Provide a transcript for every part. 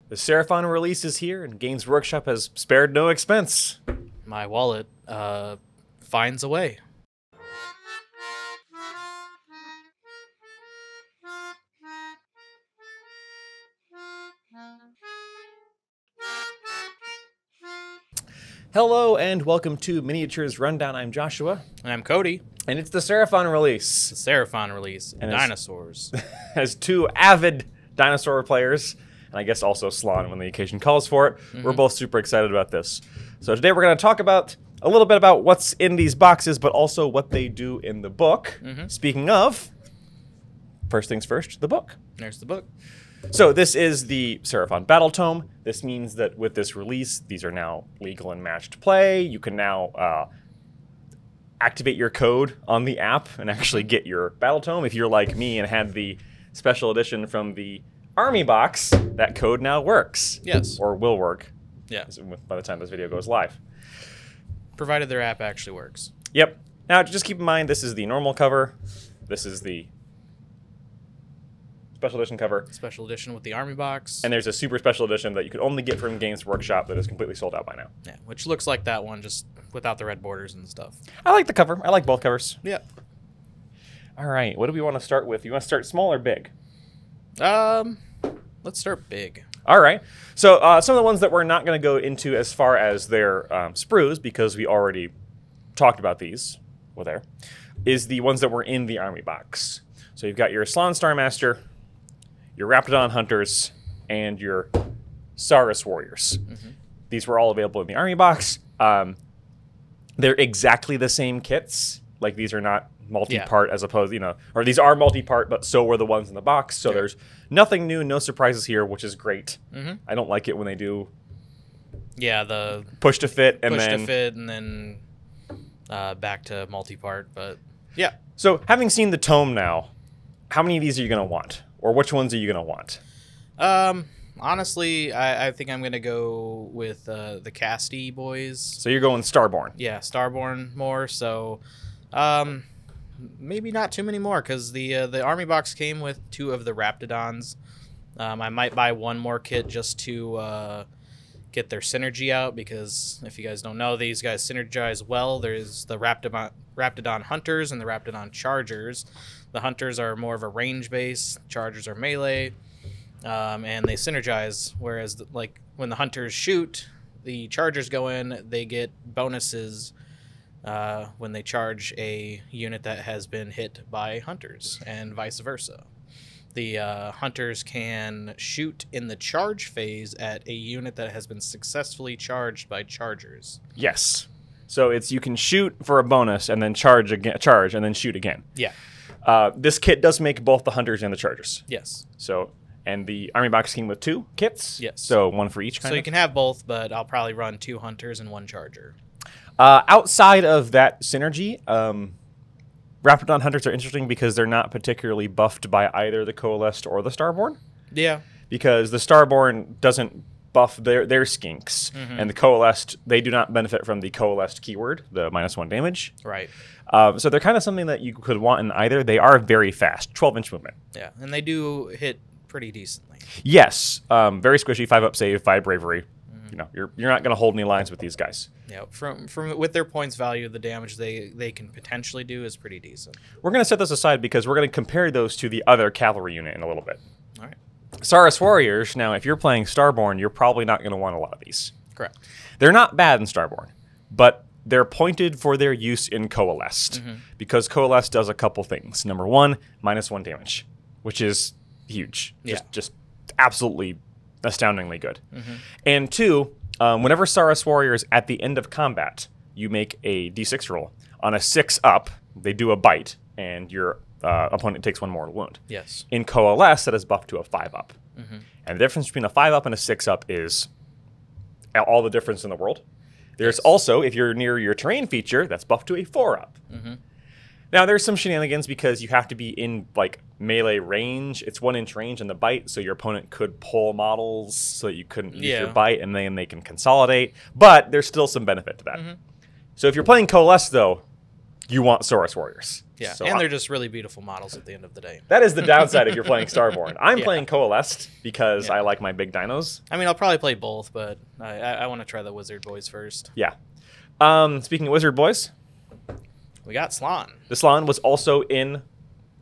The Seraphon release is here, and Games Workshop has spared no expense. My wallet finds a way. Hello, and welcome to Miniatures Rundown. I'm Joshua. And I'm Coty. And it's the Seraphon release. The Seraphon release. And Dinosaurs. As two avid dinosaur players, and I guess also Slann when the occasion calls for it, we're both super excited about this. So today we're going to talk about a little bit about what's in these boxes, but also what they do in the book. Speaking of, first things first, the book. There's the book. So this is the Seraphon Battletome. This means that with this release, these are now legal and matched play. You can now activate your code on the app and actually get your Battletome. If you're like me and had the special edition from the Army box, that code now works. Yes. Or will work. Yeah. By the time this video goes live. Provided their app actually works. Yep. Now just keep in mind, this is the normal cover. This is the special edition cover. Special edition with the Army box. And there's a super special edition that you could only get from Games Workshop that is completely sold out by now. Yeah, which looks like that one, just without the red borders and stuff. I like the cover. I like both covers. Yeah. All right. What do we want to start with? You want to start small or big? Let's start big. All right. So some of the ones that we're not going to go into as far as their sprues, because we already talked about these, well, there, is the ones that were in the Army box. So you've got your Slann Starmaster, your Raptadon Hunters, and your Saurus Warriors. These were all available in the Army box. They're exactly the same kits. Like, these are not multi-part as opposed, or these are multi-part, but so were the ones in the box. So there's nothing new, no surprises here, which is great. I don't like it when they do the push to fit and then back to multi-part, but yeah. So having seen the tome now, how many of these are you going to want? Or which ones are you going to want? Honestly, I think I'm going to go with the Casty boys. So you're going Starborne. Yeah, Starborne more, so maybe not too many more, because the Army box came with 2 of the Raptadons. I might buy one more kit just to get their synergy out, because if you guys don't know, these guys synergize well. There's the Raptadon Hunters and the Raptadon Chargers. The Hunters are more of a range base, Chargers are melee, and they synergize, whereas like when the Hunters shoot, the Chargers go in, they get bonuses when they charge a unit that has been hit by Hunters, and vice versa. The Hunters can shoot in the charge phase at a unit that has been successfully charged by Chargers. Yes. So you can shoot for a bonus and then charge and then shoot again. Yeah. This kit does make both the Hunters and the Chargers. Yes. So, and the Army box came with 2 kits. Yes. So one for each kind So you can have both, but I'll probably run 2 Hunters and 1 Charger. Outside of that synergy, Raptadon Hunters are interesting because they're not particularly buffed by either the Coalesced or the Starborne. Yeah. Because the Starborne doesn't buff their skinks, and the Coalesced, they do not benefit from the Coalesced keyword, the -1 damage. Right. So they're kind of something that you could want in either. They are very fast, 12-inch movement. Yeah, and they do hit pretty decently. Yes, very squishy, 5-up save, 5 bravery. You're not going to hold any lines with these guys. Yeah, from with their points value, the damage they can potentially do is pretty decent. We're going to set this aside because we're going to compare those to the other cavalry unit in a little bit. All right. Saurus Warriors, now if you're playing Starborne, you're probably not going to want a lot of these. Correct. They're not bad in Starborne, but they're pointed for their use in Coalesced, because Coalesced does a couple things. Number 1, -1 damage, which is huge. Just absolutely astoundingly good. And 2, whenever Saurus Warriors at the end of combat, you make a d6 roll. On a 6-up, they do a bite, and your opponent takes 1 mortal wound. Yes. In Coalesced, that is buffed to a 5-up. And the difference between a 5-up and a 6-up is all the difference in the world. There's also, if you're near your terrain feature, that's buffed to a 4-up. Now, there's some shenanigans because you have to be in like melee range. It's 1-inch range in the bite, so your opponent could pull models so that you couldn't use your bite, and then they can consolidate. But there's still some benefit to that. So if you're playing Coalesced, though, you want Saurus Warriors. Yeah, So and they're just really beautiful models at the end of the day. that is the downside if you're playing Starborne. I'm Yeah. playing Coalesced because I like my big dinos. I mean, I'll probably play both, but I want to try the Wizard Boys first. Yeah. Speaking of Wizard Boys, We got Slann. the Slann was also in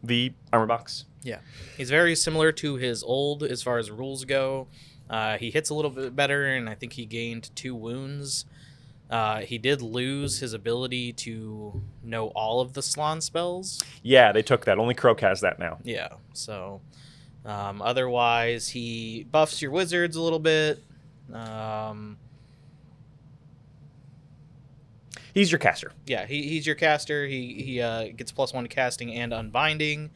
the armor box. Yeah. He's very similar to his old as far as rules go. He hits a little bit better, and I think he gained 2 wounds. He did lose his ability to know all of the Slann spells. Yeah, they took that. Only Kroak has that now. Yeah, so otherwise he buffs your wizards a little bit. He's your caster. Yeah, he's your caster. He gets +1 to casting and unbinding.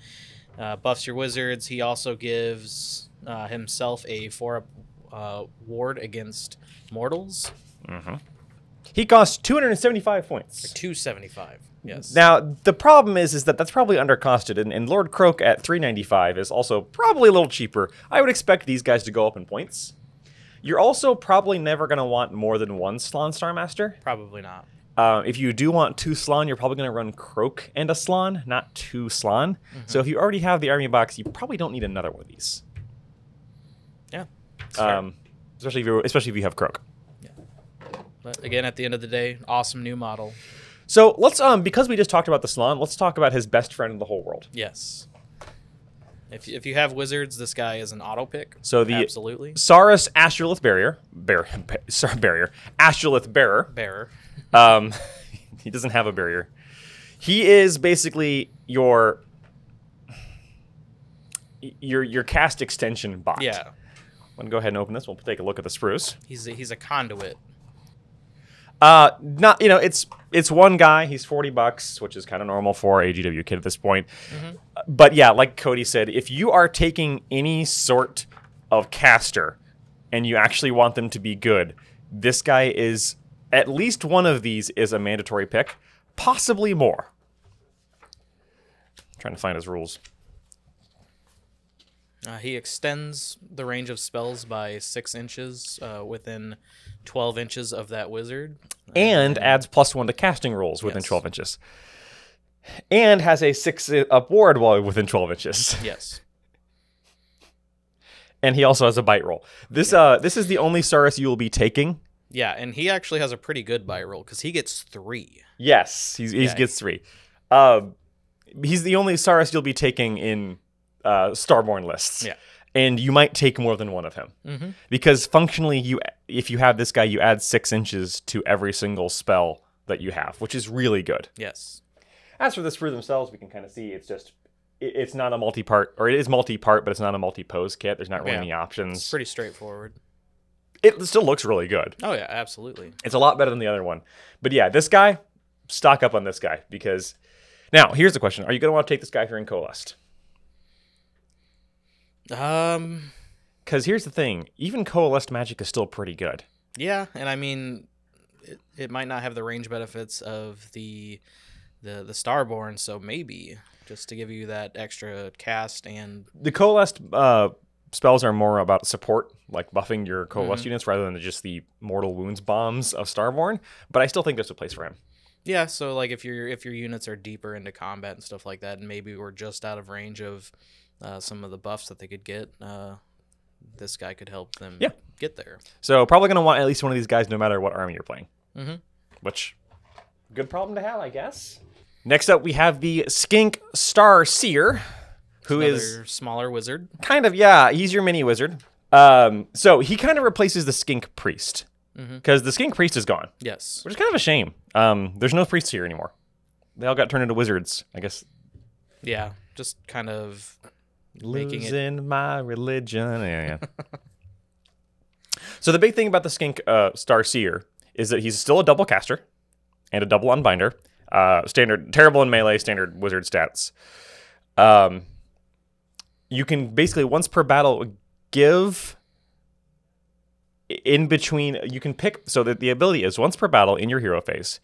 Buffs your wizards. He also gives himself a 4 ward against mortals. Mm-hmm. He costs 275 points. 275. Yes. Now, the problem is that that's probably undercosted, and Lord Kroak at 395 is also probably a little cheaper. I would expect these guys to go up in points. You're also probably never going to want more than 1 Slann Starmaster. Probably not. If you do want 2 Slann, you're probably going to run Kroak and a Slann, not 2 Slann. Mm-hmm. So if you already have the army box, you probably don't need another one of these. Yeah. Especially if you have Kroak. But again, at the end of the day, awesome new model. So let's because we just talked about the Slann, let's talk about his best friend in the whole world. Yes. If you have wizards, this guy is an auto pick. So the absolutely Saurus Astrolith Bearer, Astrolith Bearer. He doesn't have a barrier. He is basically your cast extension bot. Yeah. I'm gonna go ahead and open this. We'll take a look at the spruce. He's a conduit. It's one guy. He's $40, which is kind of normal for a GW kid at this point. Mm-hmm. But yeah, like Coty said, if you are taking any sort of caster and you actually want them to be good, this guy is, at least one of these is a mandatory pick, possibly more. I'm trying to find his rules. He extends the range of spells by 6 inches within 12 inches of that wizard. And adds +1 to casting rolls within Yes. 12 inches. And has a 6-up ward while within 12 inches. Yes. And he also has a bite roll. This is the only Saurus you will be taking. Yeah, and he actually has a pretty good buy roll because he gets 3. Yes, he gets 3. He's the only Saurus you'll be taking in Starborne lists. Yeah. And you might take more than one of him. Mm-hmm. Because functionally, if you have this guy, you add 6 inches to every single spell that you have, which is really good. Yes. As for the sprue themselves, we can kind of see it's not a multi-part, or it is multi-part, but it's not a multi-pose kit. There's not really any options. It's pretty straightforward. It still looks really good. Oh, yeah, absolutely. It's a lot better than the other one. But yeah, this guy, stock up on this guy, because... Now, here's the question. Are you going to want to take this guy if you're in Coalesced? Because here's the thing. Even Coalesced magic is still pretty good. Yeah, and I mean, it might not have the range benefits of the Starborne, so maybe just to give you that extra cast and... The Coalesced spells are more about support, like buffing your Coalesced units, rather than just the mortal wounds bombs of Starborne. But I still think there's a place for him. Yeah, so like if your units are deeper into combat and stuff like that, and maybe we're just out of range of some of the buffs that they could get, this guy could help them get there. So probably going to want at least one of these guys no matter what army you're playing. Mm-hmm. Which, good problem to have, I guess. Next up, we have the Skink Starseer, who is smaller wizard. Kind of, yeah. He's your mini wizard. So he kind of replaces the Skink Priest. Because the Skink Priest is gone. Yes. Which is kind of a shame. There's no priests here anymore. They all got turned into wizards, I guess. Yeah, just kind of making Losing my religion. Yeah. So the big thing about the Skink Starseer is that he's still a double caster and a double unbinder. Standard, terrible in melee, standard wizard stats. You can basically, once per battle, give... In between, you can pick, so that the ability is once per battle in your hero phase,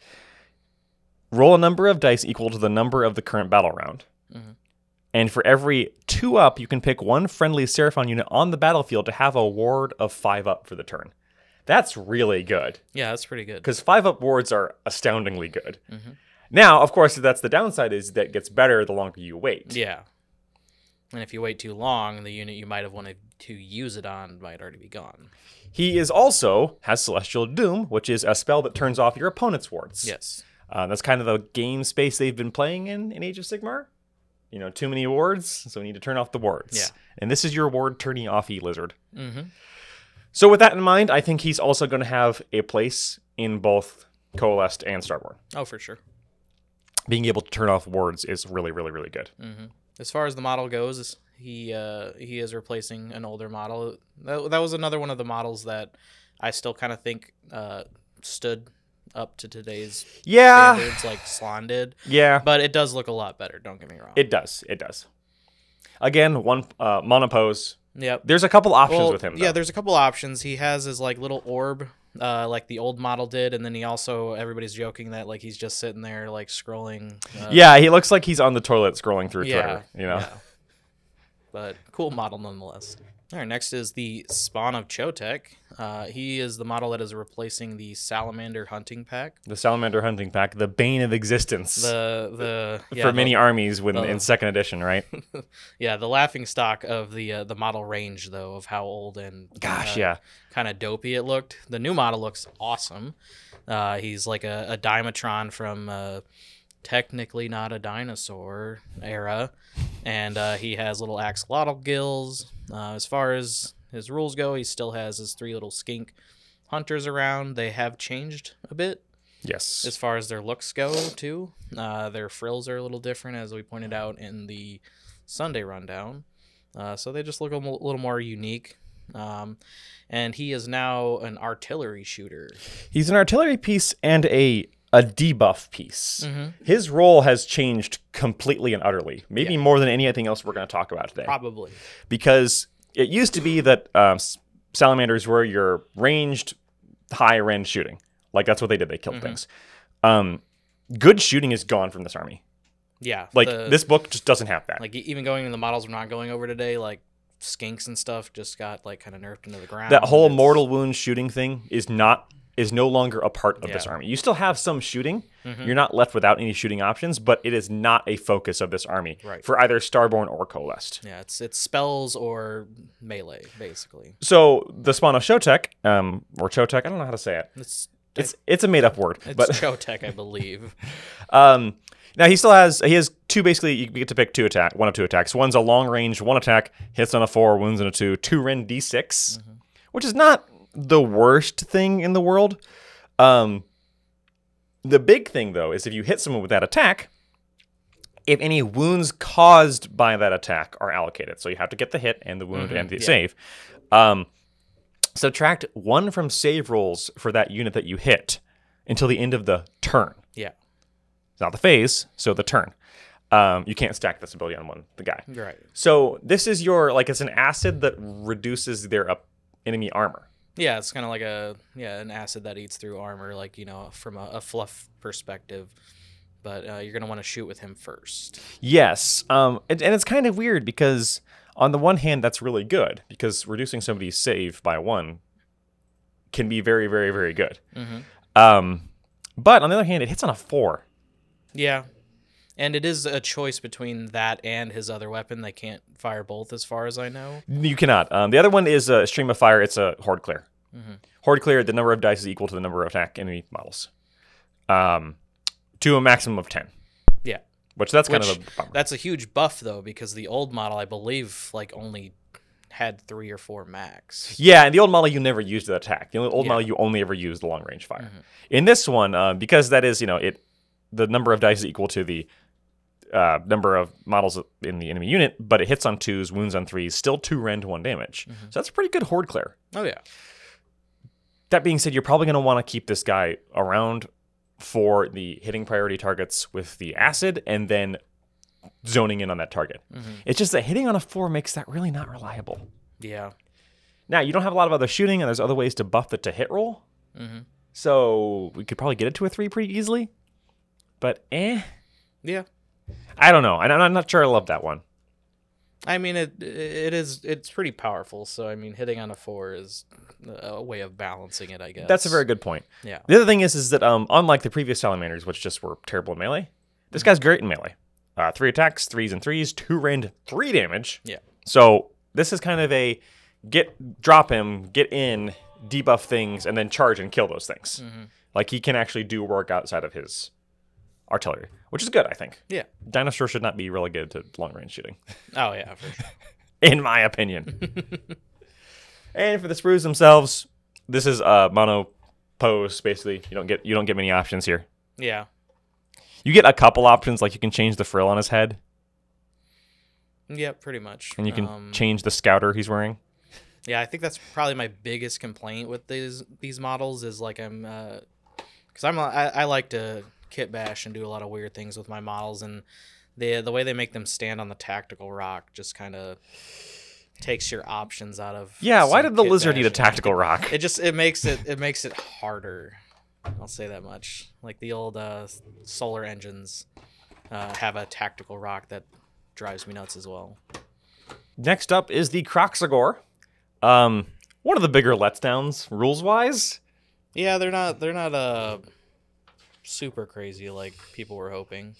roll a number of dice equal to the number of the current battle round. Mm-hmm. And for every 2-up, you can pick one friendly Seraphon unit on the battlefield to have a ward of 5-up for the turn. That's really good. Yeah, that's pretty good. Because 5-up wards are astoundingly good. Mm-hmm. Now, of course, that's the downside is that it gets better the longer you wait. Yeah. And if you wait too long, the unit you might have wanted to use it on might already be gone. He is also has Celestial Doom, which is a spell that turns off your opponent's wards. Yes. That's kind of the game space they've been playing in Age of Sigmar. You know, too many wards, so we need to turn off the wards. Yeah. And this is your ward turning offy lizard. Mm-hmm. So with that in mind, I think he's also going to have a place in both Coalesced and Starborne. Oh, for sure. Being able to turn off wards is really, really, really good. Mm-hmm. As far as the model goes, he is replacing an older model. That was another one of the models that I still kind of think stood up to today's standards like Slann did. Yeah. But it does look a lot better, don't get me wrong. It does. It does. Again, one monopose. Yep. There's a couple options with him, though. Yeah, there's a couple options. He has his like little orb, like the old model did, and then he also, everybody's joking that like he's just sitting there like scrolling. Yeah, he looks like he's on the toilet scrolling through Twitter, you know. Yeah. But cool model nonetheless. All right, next is the Spawn of Chotek. He is the model that is replacing the Salamander Hunting Pack. The Salamander Hunting Pack, the bane of existence For many armies in second edition, right? Yeah, the laughing stock of the model range, though, of how old and kind of dopey it looked. The new model looks awesome. He's like a Dimetron from technically not a dinosaur era, and he has little axolotl gills. As far as his rules go, he still has his 3 little skink hunters around. They have changed a bit. Yes. As far as their looks go, too. Their frills are a little different, as we pointed out in the Sunday rundown. So they just look a little more unique. And he is now an artillery shooter. He's an artillery piece and a debuff piece. Mm-hmm. His role has changed completely and utterly. Maybe more than anything else we're going to talk about today. Probably. Because it used to be that salamanders were your ranged, high-end shooting. Like, that's what they did. They killed things. Good shooting is gone from this army. Yeah. Like, this book just doesn't have that. Like, even going into the models we're not going over today, like, skinks and stuff just got, like, kind of nerfed into the ground. That whole mortal wound shooting thing is no longer a part of this army. You still have some shooting. You're not left without any shooting options, but it is not a focus of this army for either Starborne or Coalesced. Yeah, it's spells or melee, basically. So the Spawn of Chotek, or Chotek, I don't know how to say it. It's a made up word. It's but Chotek, I believe. Now he has 2, basically you get to pick 2 one of 2 attacks. One's a long range 1 attack, hits on a 4, wounds on a 2, 2 Ren D6, which is not the worst thing in the world. The big thing, though, is if you hit someone with that attack, if any wounds caused by that attack are allocated, so you have to get the hit and the wound and the save, subtract 1 from save rolls for that unit that you hit until the end of the turn. Yeah. It's not the phase, so the turn. You can't stack this ability on the guy. Right. So this is it's an acid that reduces their enemy armor. Yeah, it's kind of like an acid that eats through armor, like, you know, from a fluff perspective. But you're going to want to shoot with him first. Yes. And it's kind of weird because on the one hand, that's really good because reducing somebody's save by 1 can be very, very, very good. But on the other hand, it hits on a 4. Yeah. And it is a choice between that and his other weapon. They can't fire both, as far as I know. You cannot. The other one is a Stream of Fire. It's a Horde Clear. Horde Clear, the number of dice is equal to the number of attack enemy models. To a maximum of 10. Yeah. Which kind of a bummer. That's a huge buff, though, because the old model, I believe, like only had 3 or 4 max. Yeah, and the old model, you never used the attack. The old model, you only ever used the long range fire. In this one, because that is, the number of dice is equal to the number of models in the enemy unit, but it hits on 2s, wounds on 3s, still 2 Ren to 1 damage. So that's a pretty good Horde Clear. Oh, yeah. That being said, you're probably going to want to keep this guy around for the hitting priority targets with the acid and then zoning in on that target. It's just that hitting on a 4 makes that really not reliable. Yeah. Now, you don't have a lot of other shooting, and there's other ways to buff it to hit roll. So we could probably get it to a 3 pretty easily. But Yeah. I don't know. I'm not sure I love that one. I mean, it's pretty powerful. So I mean, hitting on a 4 is a way of balancing it, I guess. That's a very good point. Yeah. The other thing is that unlike the previous salamanders, which just were terrible in melee, this guy's great in melee. 3 attacks, 3s and 3s, 2 rend, 3 damage. Yeah. So this is kind of a drop him, get in, debuff things, and then charge and kill those things. Like he can actually do work outside of his artillery, which is good, I think. Yeah. Dinosaurs should not be relegated to long-range shooting. Oh, yeah, for sure. In my opinion. And for the sprues themselves, this is mono pose, basically. You don't get many options here. Yeah. You get a couple options, like you can change the frill on his head. Yeah, pretty much. And you can change the scouter he's wearing. Yeah, I think that's probably my biggest complaint with these models is like because I like to kit bash and do a lot of weird things with my models, and the way they make them stand on the tactical rock just kind of takes your options out of. Yeah, why did the kit lizard need a bashing. tactical rock? It makes it harder. I'll say that much. Like the old solar engines have a tactical rock that drives me nuts as well. Next up is the Kroxigor. One of the bigger letdowns rules wise. Yeah, they're not super crazy like people were hoping.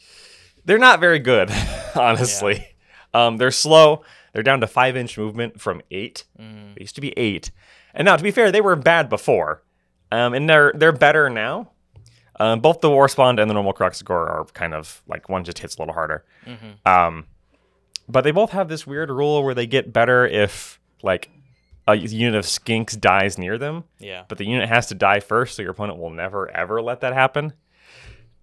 They're not very good, honestly. Yeah. They're slow. They're down to 5-inch movement from 8. They used to be 8. And now, to be fair, they were bad before. And they're better now. Both the Warspawn and the normal Kroxigor are kind of like one just hits a little harder. But they both have this weird rule where they get better if like a unit of skinks dies near them. Yeah. But the unit has to die first, so your opponent will never ever let that happen.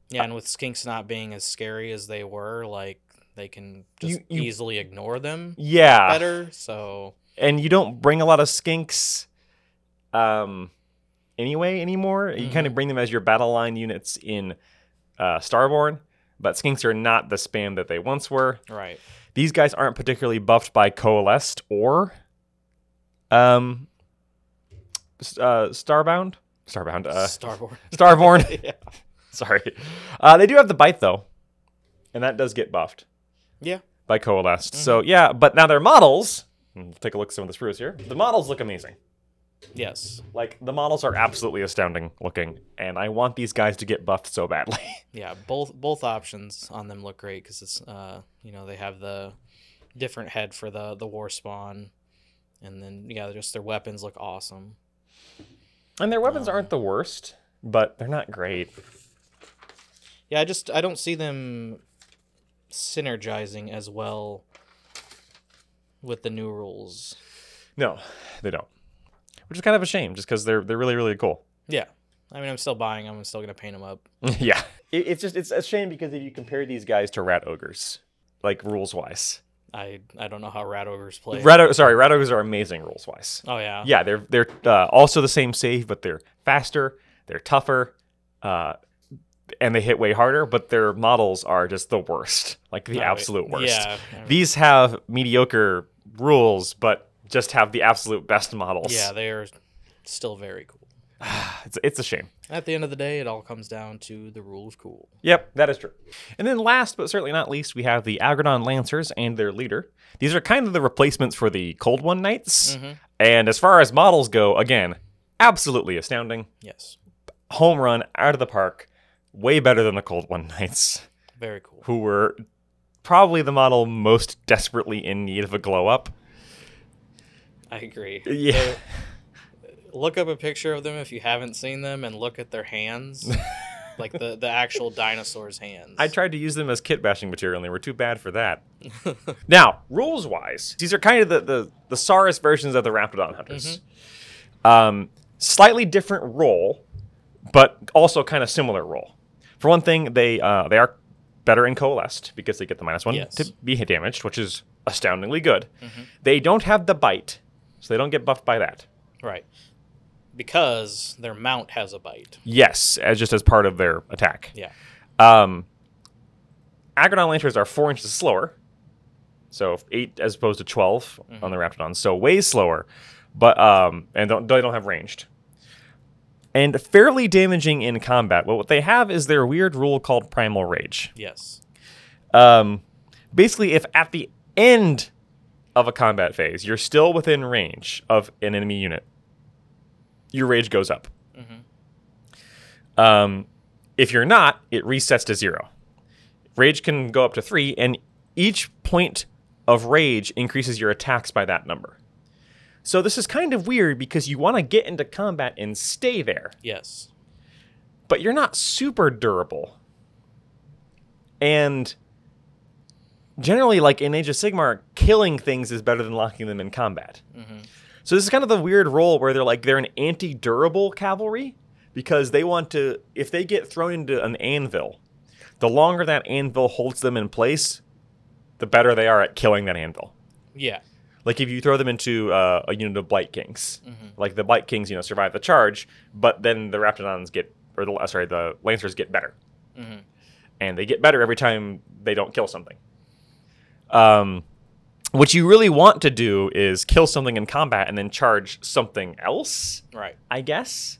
Yeah, and with skinks not being as scary as they were, like they can just easily ignore them. Yeah. Better. So. And you don't bring a lot of skinks. Anyway anymore. You kind of bring them as your battle line units in Starborne, but skinks are not the spam that they once were. Right. These guys aren't particularly buffed by Coalesced or Starborne. Yeah. Sorry. They do have the bite though, and that does get buffed. Yeah. By Coalesced. So yeah, but now their models. We'll take a look at some of the sprues here. The models look amazing. Yes. Like, the models are absolutely astounding looking, and I want these guys to get buffed so badly. Yeah, both options on them look great because it's they have the different head for the Warspawn, and then just their weapons look awesome. And their weapons aren't the worst, but they're not great. Yeah, I don't see them synergizing as well with the new rules. No, they don't. Which is kind of a shame, just because they're really, really cool. Yeah. I mean, I'm still buying them. I'm still going to paint them up. Yeah. It's a shame because if you compare these guys to Rat Ogres, like, rules-wise. I don't know how Rat Ogres play. Rat Ogres are amazing rules-wise. Oh, yeah? Yeah, they're also the same save, but they're faster, they're tougher, and they hit way harder, but their models are just the worst. Like, the absolute worst. Yeah. These have mediocre rules, but just have the absolute best models. Yeah, they are still very cool. It's a shame. At the end of the day, it all comes down to the rule of cool. Yep, that is true. And then last, but certainly not least, we have the Aggradon Lancers and their leader. These are kind of the replacements for the Cold One Knights. And as far as models go, again, absolutely astounding. Yes. Home run, out of the park. Way better than the Cold One Knights. Very cool. Who were probably the model most desperately in need of a glow-up. I agree. Yeah. Look up a picture of them if you haven't seen them and look at their hands. Like the actual dinosaurs' hands. I tried to use them as kit bashing material and they were too bad for that. Now, rules-wise, these are kind of the Saurus versions of the Raptadon hunters. Slightly different role, but also kind of similar role. For one thing, they are better in Coalesced because they get the -1 to be hit damaged, which is astoundingly good. They don't have the bite, so they don't get buffed by that. Right. Because their mount has a bite. Yes, just as part of their attack. Yeah. Aggradon Lancers are 4 inches slower. So 8 as opposed to 12 on the Raptadons. So way slower. But and they don't have ranged. And fairly damaging in combat. But what they have is their weird rule called Primal Rage. Yes. Basically, if at the end of a combat phase, you're still within range of an enemy unit, your rage goes up. If you're not, it resets to 0. Rage can go up to 3, and each point of rage increases your attacks by that number. So this is kind of weird because you want to get into combat and stay there. Yes. But you're not super durable. And generally, like in Age of Sigmar, killing things is better than locking them in combat. So this is kind of the weird role where they're an anti-durable cavalry because they want to, if they get thrown into an anvil, the longer that anvil holds them in place, the better they are at killing that anvil. Yeah. Like if you throw them into a unit of Blight Kings, like the Blight Kings, survive the charge, but then the Raptadons the Lancers get better, and they get better every time they don't kill something. What you really want to do is kill something in combat and then charge something else, right? I guess,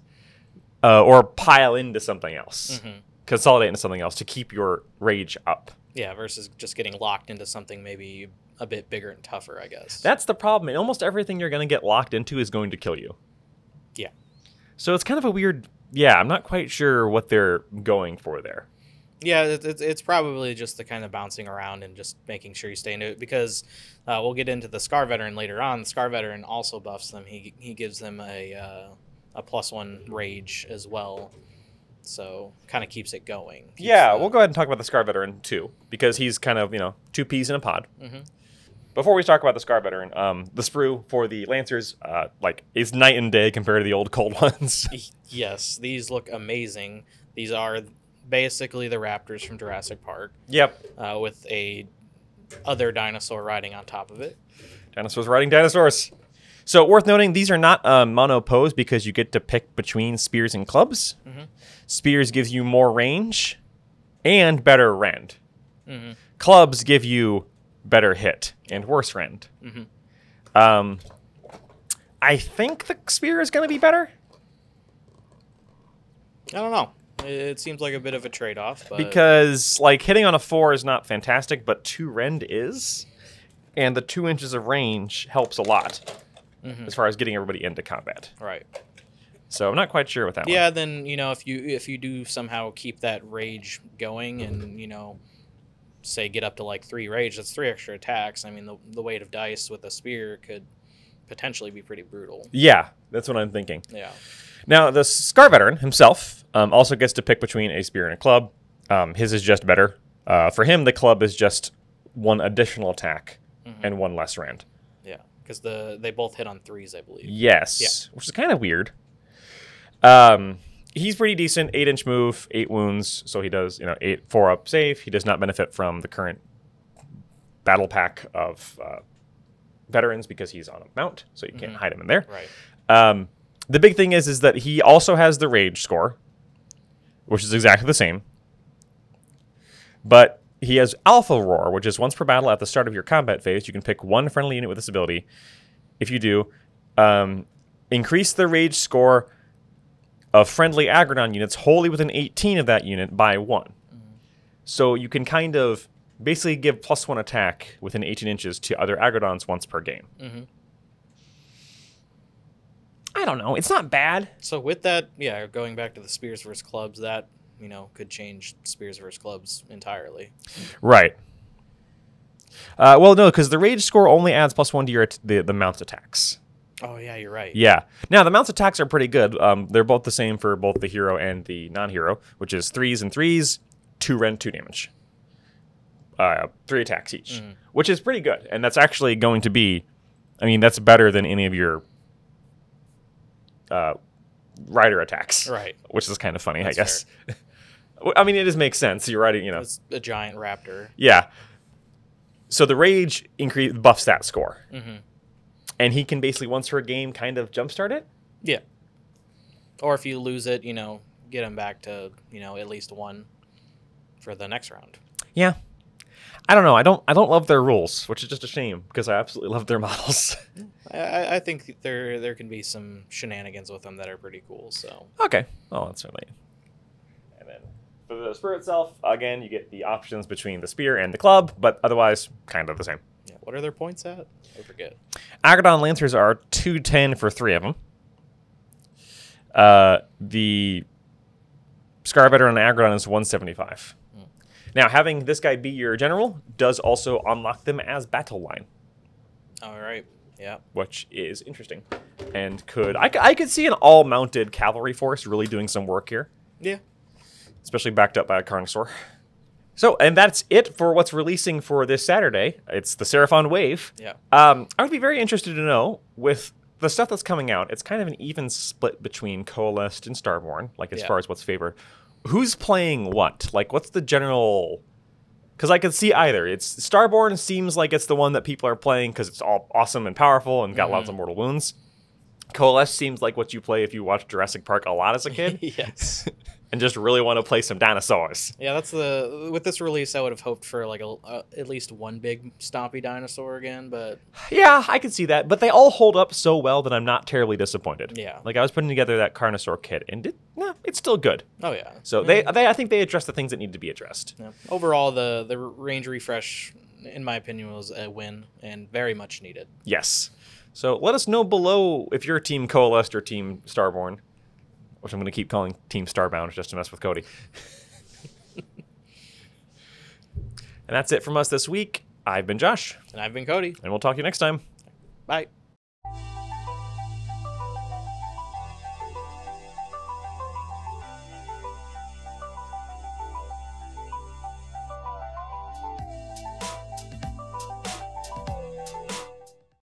or pile into something else, consolidate into something else to keep your rage up. Yeah, versus just getting locked into something maybe a bit bigger and tougher, I guess. That's the problem. And almost everything you're going to get locked into is going to kill you. Yeah. So it's kind of a weird... Yeah, I'm not quite sure what they're going for there. Yeah, it's probably just the kind of bouncing around and just making sure you stay into it, because we'll get into the Scar Veteran later on. The Scar Veteran also buffs them. He gives them a +1 rage as well. So kind of keeps it going. We'll go ahead and talk about the Scar Veteran too, because he's kind of, two peas in a pod. Before we talk about the Scar Veteran, the sprue for the Lancers, is night and day compared to the old cold ones. Yes, these look amazing. These are basically the Raptors from Jurassic Park. Yep. With a other dinosaur riding on top of it. Dinosaurs riding dinosaurs. So worth noting, these are not mono pose because you get to pick between spears and clubs. Spears gives you more range and better rend. Clubs give you better hit and worse rend. I think the spear is going to be better. I don't know. It seems like a bit of a trade-off. Because hitting on a 4 is not fantastic, but 2 rend is. And the 2 inches of range helps a lot as far as getting everybody into combat. Right. So I'm not quite sure with that one. Yeah, then, if you do somehow keep that rage going and, say get up to 3 rage, that's 3 extra attacks. I mean, the weight of dice with a spear could potentially be pretty brutal. Yeah, that's what I'm thinking. Yeah. Now, the Scar Veteran himself also gets to pick between a spear and a club. His is just better. For him, the club is just 1 additional attack and 1 less rend. Yeah, because they both hit on 3s, I believe. Yes, which is kind of weird. He's pretty decent. 8-inch move, 8 wounds. So he does, 8 4-up save. He does not benefit from the current battle pack of veterans because he's on a mount, so you can't hide him in there. Right. The big thing is that he also has the rage score, which is exactly the same. But he has Alpha Roar, which is once per battle at the start of your combat phase, you can pick 1 friendly unit with this ability. If you do, increase the rage score of friendly Aggradon units wholly within 18 of that unit by 1. So you can kind of basically give +1 attack within 18 inches to other Aggradons once per game. I don't know. It's not bad. So with that, going back to the spears versus clubs, that, could change spears versus clubs entirely. Right. Well, no, because the rage score only adds +1 to your the mount's attacks. Oh, yeah, you're right. Yeah. Now, the mount's attacks are pretty good. They're both the same for both the hero and the non-hero, which is 3s and 3s, 2 rend, 2 damage. 3 attacks each, which is pretty good. And that's actually going to be, that's better than any of your rider attacks. Right. Which is kind of funny, That's I guess. It just makes sense. You're riding, It's a giant raptor. Yeah. So the rage buffs that score. And he can basically, once per game, kind of jumpstart it? Yeah. Or if you lose it, get him back to, at least 1 for the next round. Yeah. I don't know. I don't love their rules, which is just a shame because I absolutely love their models. I think there can be some shenanigans with them that are pretty cool. So okay. Oh, that's certainly. And then for the spear itself, again, you get the options between the spear and the club, but otherwise, kind of the same. Yeah. What are their points at? I forget. Aggradon Lancers are 210 for 3 of them. The Scar Veteran on Aggradon is 175. Now, having this guy be your general does also unlock them as battle line. All right. Yeah. Which is interesting. And I could see an all-mounted cavalry force really doing some work here. Yeah. Especially backed up by a Carnosaur. So, and that's it for what's releasing for this Saturday. It's the Seraphon wave. Yeah. I would be very interested to know, with the stuff that's coming out, it's kind of an even split between Coalesced and Starborne, like as far as what's favored. Who's playing what? Like, what's the general... Because I could see either. It's Starborne seems like it's the one that people are playing because it's all awesome and powerful and got lots of mortal wounds. Coalesced seems like what you play if you watched Jurassic Park a lot as a kid. Yes. And just really want to play some dinosaurs. Yeah, that's with this release, I would have hoped for like at least one big stompy dinosaur again, but yeah, I can see that. But they all hold up so well that I'm not terribly disappointed. Yeah, like I was putting together that Carnosaur kit, and it's still good. Oh yeah. So I think they addressed the things that need to be addressed. Yeah. Overall, the range refresh, in my opinion, was a win and very much needed. Yes. So let us know below if you're Team Coalesced or Team Starborne. Which I'm going to keep calling Team Starbound just to mess with Coty. And that's it from us this week. I've been Josh. And I've been Coty. And we'll talk to you next time. Bye.